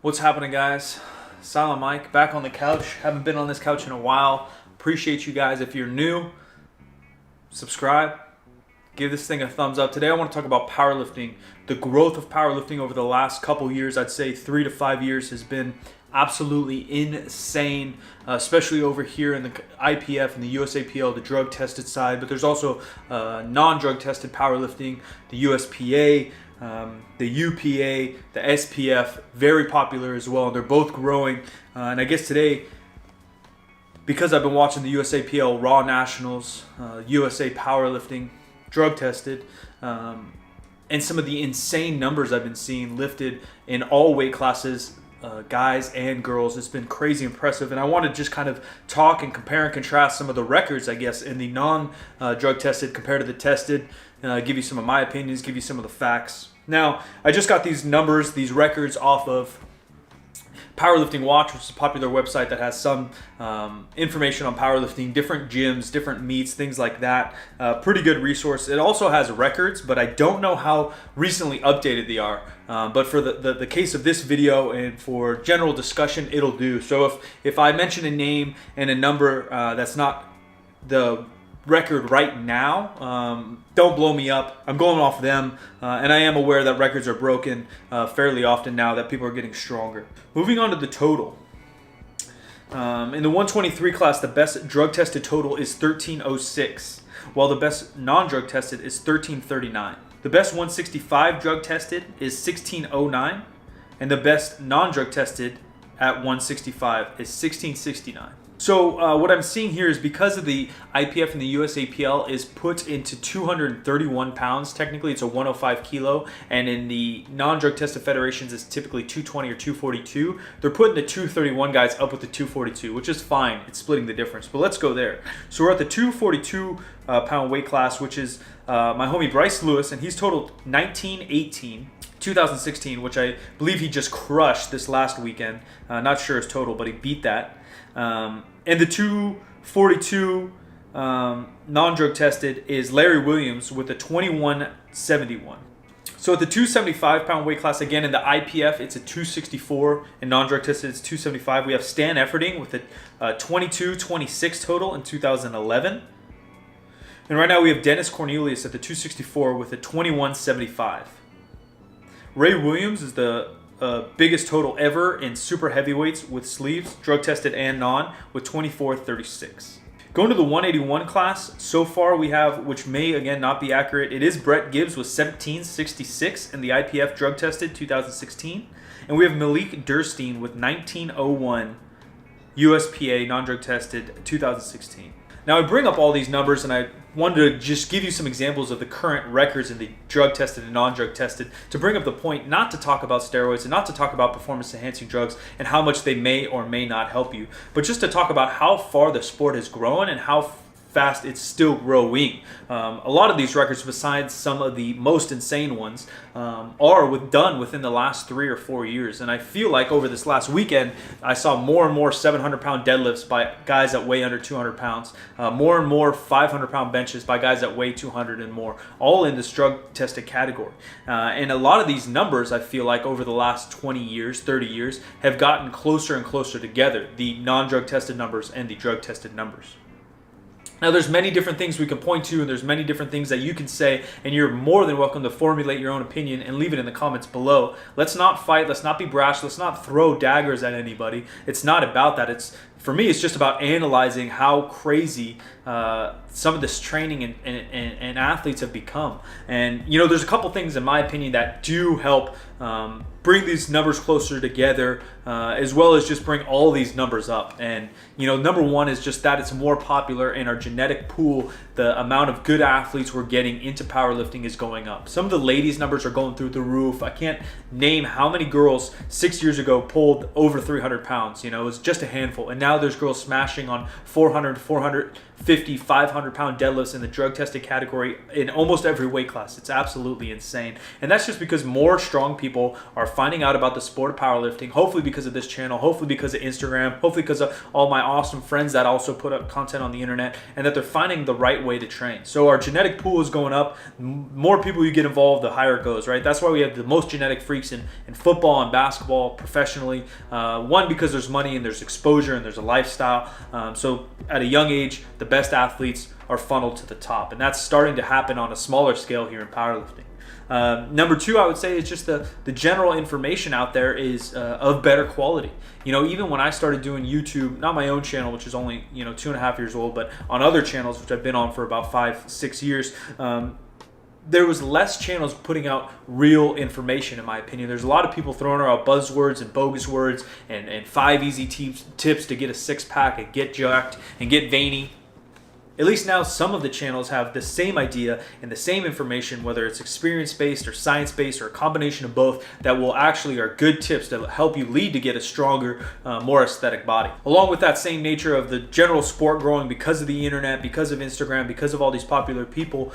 What's happening, guys? Silent Mike back on the couch. Haven't been on this couch in a while. Appreciate you guys. If you're new, subscribe. Give this thing a thumbs up. Today I want to talk about powerlifting. The growth of powerlifting over the last couple years, I'd say 3 to 5 years, has been absolutely insane, especially over here in the IPF and the USAPL, the drug tested side. But there's also non-drug tested powerlifting, the USPA, the UPA, the SPF, very popular as well. They're both growing. And I guess today, because I've been watching the USAPL Raw Nationals, USA Powerlifting, drug tested, and some of the insane numbers I've been seeing lifted in all weight classes, guys and girls, it's been crazy impressive. And I want to just kind of talk and compare and contrast some of the records, I guess, in the non-drug tested compared to the tested, give you some of my opinions, give you some of the facts. Now, I just got these numbers, these records off of Powerlifting Watch, which is a popular website that has some information on powerlifting, different gyms, different meets, things like that. Pretty good resource. It also has records, but I don't know how recently updated they are. But for the case of this video and for general discussion, it'll do. So if I mention a name and a number that's not the record right now, don't blow me up. I'm going off them, and I am aware that records are broken fairly often now that people are getting stronger. Moving on to the total. In the 123 class, the best drug tested total is 1306, while the best non-drug tested is 1339. The best 165 drug tested is 1609, and the best non-drug tested at 165 is 1669. So what I'm seeing here is because of the IPF and the USAPL is put into 231 pounds. Technically, it's a 105 kilo. And in the non-drug tested federations, it's typically 220 or 242. They're putting the 231 guys up with the 242, which is fine. It's splitting the difference. But let's go there. So we're at the 242 pound weight class, which is my homie Bryce Lewis, and he's totaled 1918. 2016, which I believe he just crushed this last weekend. Not sure his total, but he beat that. And the 242 non-drug tested is Larry Williams with a 2171. So at the 275 pound weight class, again in the IPF, it's a 264, and non-drug tested it's 275. We have Stan Efferding with a 2226 total in 2011. And right now we have Dennis Cornelius at the 264 with a 2175. Ray Williams is the biggest total ever in super heavyweights with sleeves, drug tested and non, with 2436. Going to the 181 class, so far we have, which may again not be accurate, it is Brett Gibbs with 1766 in the IPF drug tested 2016, and we have Malik Durstein with 1901 USPA non-drug tested 2016. Now I bring up all these numbers and I wanted to just give you some examples of the current records in the drug tested and non-drug tested to bring up the point not to talk about steroids and not to talk about performance enhancing drugs and how much they may or may not help you, but just to talk about how far the sport has grown and how fast it's still growing. A lot of these records, besides some of the most insane ones, are done within the last 3 or 4 years. And I feel like over this last weekend, I saw more and more 700-pound deadlifts by guys that weigh under 200 pounds, more and more 500-pound benches by guys that weigh 200 and more, all in this drug-tested category. And a lot of these numbers, I feel like over the last 20 years, 30 years, have gotten closer and closer together, the non-drug tested numbers and the drug-tested numbers. Now, there's many different things we can point to, and there's many different things that you can say, and you're more than welcome to formulate your own opinion and leave it in the comments below. Let's not fight. Let's not be brash. Let's not throw daggers at anybody. It's not about that. For me, it's just about analyzing how crazy some of this training and athletes have become. And, you know, there's a couple things, in my opinion, that do help bring these numbers closer together, as well as just bring all these numbers up. And, you know, number one is just that it's more popular in our genetic pool. The amount of good athletes we're getting into powerlifting is going up. Some of the ladies' numbers are going through the roof. I can't name how many girls 6 years ago pulled over 300 pounds. You know, it was just a handful. And now Now there's girls smashing on 400, 450, 500-pound deadlifts in the drug-tested category in almost every weight class. It's absolutely insane. And that's just because more strong people are finding out about the sport of powerlifting, hopefully because of this channel, hopefully because of Instagram, hopefully because of all my awesome friends that also put up content on the internet, and that they're finding the right way to train. So our genetic pool is going up. More people you get involved, the higher it goes, right? That's why we have the most genetic freaks in football and basketball professionally. One, because there's money and there's exposure and there's a lifestyle. So at a young age, the best athletes are funneled to the top, and that's starting to happen on a smaller scale here in powerlifting. Number two, I would say, is just the general information out there is of better quality. Even when I started doing YouTube, not my own channel, which is only 2.5 years old, but on other channels, which I've been on for about 5-6 years, there was less channels putting out real information, in my opinion. There's a lot of people throwing around buzzwords and bogus words and 5 easy tips to get a six-pack and get jacked and get veiny. At least now some of the channels have the same idea and the same information, whether it's experience-based or science-based or a combination of both, that will actually are good tips that will help you lead to get a stronger, more aesthetic body. Along with that same nature of the general sport growing because of the internet, because of Instagram, because of all these popular people,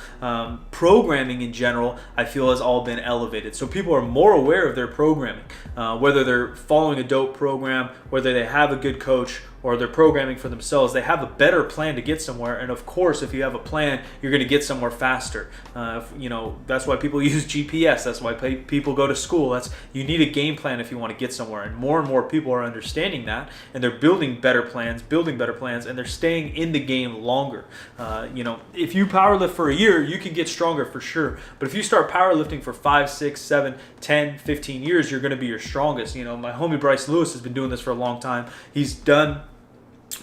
programming in general, I feel, has all been elevated. So people are more aware of their programming, whether they're following a dope program, whether they have a good coach, or they're programming for themselves. They have a better plan to get somewhere, and of course, if you have a plan, you're going to get somewhere faster. That's why people use GPS. That's why people go to school. You need a game plan if you want to get somewhere, and more people are understanding that, and they're building better plans, and they're staying in the game longer. If you powerlift for a year, you can get stronger for sure, but if you start powerlifting for 5, 6, 7, 10, 15 years, you're going to be your strongest. My homie Bryce Lewis has been doing this for a long time. He's done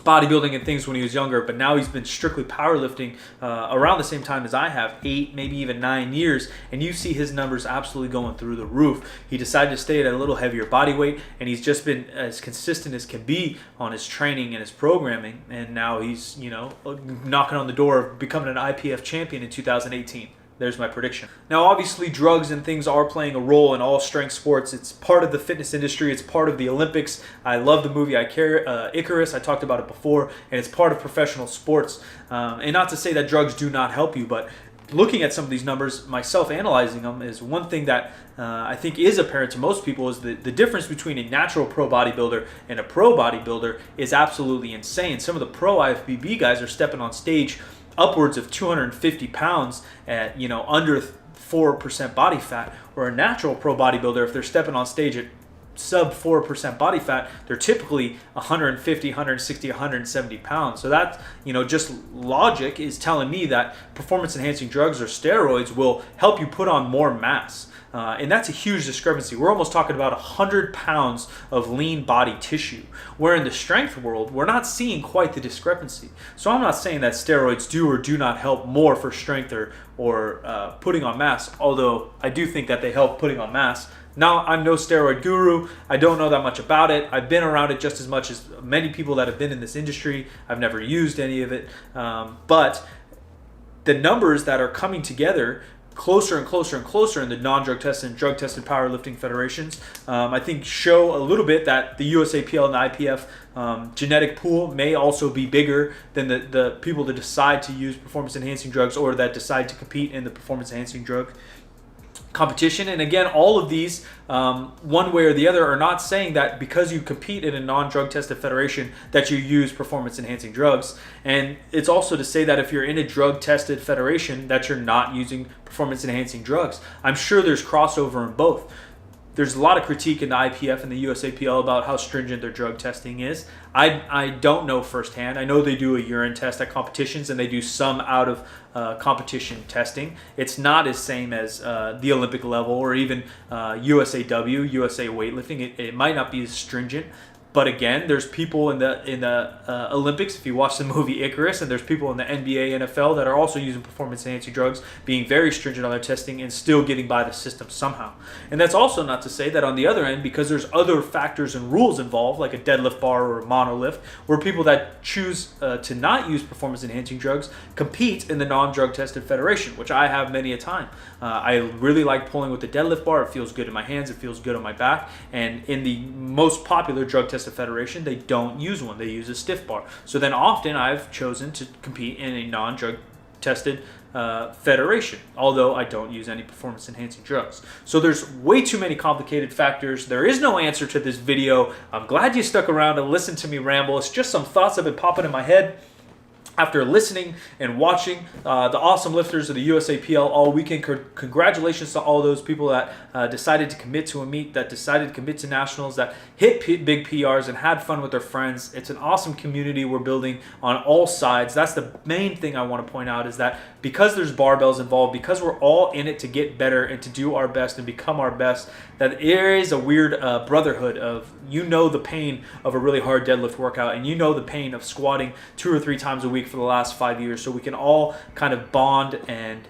bodybuilding and things when he was younger, but now he's been strictly powerlifting around the same time as I have, 8, maybe even 9 years, and you see his numbers absolutely going through the roof. He decided to stay at a little heavier body weight, and he's just been as consistent as can be on his training and his programming, and now he's knocking on the door of becoming an IPF champion in 2018. There's my prediction. Now, obviously, drugs and things are playing a role in all strength sports. It's part of the fitness industry. It's part of the Olympics. I love the movie Icarus. I talked about it before, and it's part of professional sports. And not to say that drugs do not help you, but looking at some of these numbers, myself analyzing them, is one thing that I think is apparent to most people is the difference between a natural pro bodybuilder and a pro bodybuilder is absolutely insane. Some of the pro IFBB guys are stepping on stage upwards of 250 pounds at under 4% body fat, or a natural pro bodybuilder, if they're stepping on stage at sub 4% body fat, they're typically 150, 160, 170 pounds. So that, just logic is telling me that performance enhancing drugs or steroids will help you put on more mass. And that's a huge discrepancy. We're almost talking about 100 pounds of lean body tissue, where in the strength world, we're not seeing quite the discrepancy. So I'm not saying that steroids do or do not help more for strength or putting on mass, although I do think that they help putting on mass. Now, I'm no steroid guru. I don't know that much about it. I've been around it just as much as many people that have been in this industry. I've never used any of it. But the numbers that are coming together closer and closer and closer in the non-drug tested and drug tested powerlifting federations, I think show a little bit that the USAPL and the IPF genetic pool may also be bigger than the people that decide to use performance enhancing drugs or that decide to compete in the performance enhancing drug competition. And again, all of these, one way or the other, are not saying that because you compete in a non-drug tested federation that you use performance enhancing drugs. And it's also to say that if you're in a drug tested federation that you're not using performance enhancing drugs. I'm sure there's crossover in both. There's a lot of critique in the IPF and the USAPL about how stringent their drug testing is. I don't know firsthand. I know they do a urine test at competitions and they do some out of competition testing. It's not as same as the Olympic level or even USAW, USA weightlifting. It might not be as stringent. But again, there's people in the Olympics, if you watch the movie Icarus, and there's people in the NBA, NFL that are also using performance-enhancing drugs, being very stringent on their testing and still getting by the system somehow. And that's also not to say that on the other end, because there's other factors and rules involved, like a deadlift bar or a monolift, where people that choose to not use performance-enhancing drugs compete in the non-drug tested federation, which I have many a time. I really like pulling with the deadlift bar. It feels good in my hands. It feels good on my back. And in the most popular drug tested non-tested federation, they don't use one. They use a stiff bar. So then often I've chosen to compete in a non-drug tested federation, although I don't use any performance enhancing drugs. So there's way too many complicated factors. There is no answer to this video. I'm glad you stuck around and listened to me ramble. It's just some thoughts that have been popping in my head after listening and watching the awesome lifters of the USAPL all weekend. Congratulations to all those people that decided to commit to a meet, that decided to commit to nationals, that hit big PRs and had fun with their friends. It's an awesome community we're building on all sides. That's the main thing I want to point out, is that because there's barbells involved, because we're all in it to get better and to do our best and become our best, that there is a weird brotherhood of, you know, the pain of a really hard deadlift workout, and you know the pain of squatting 2 or 3 times a week for the last 5 years. So we can all kind of bond and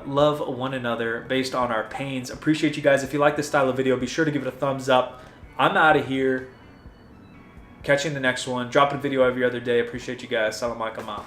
love one another based on our pains. Appreciate you guys. If you like this style of video, be sure to give it a thumbs up. I'm out of here. Catch you in the next one. Dropping a video every other day. Appreciate you guys. Salam alaikum.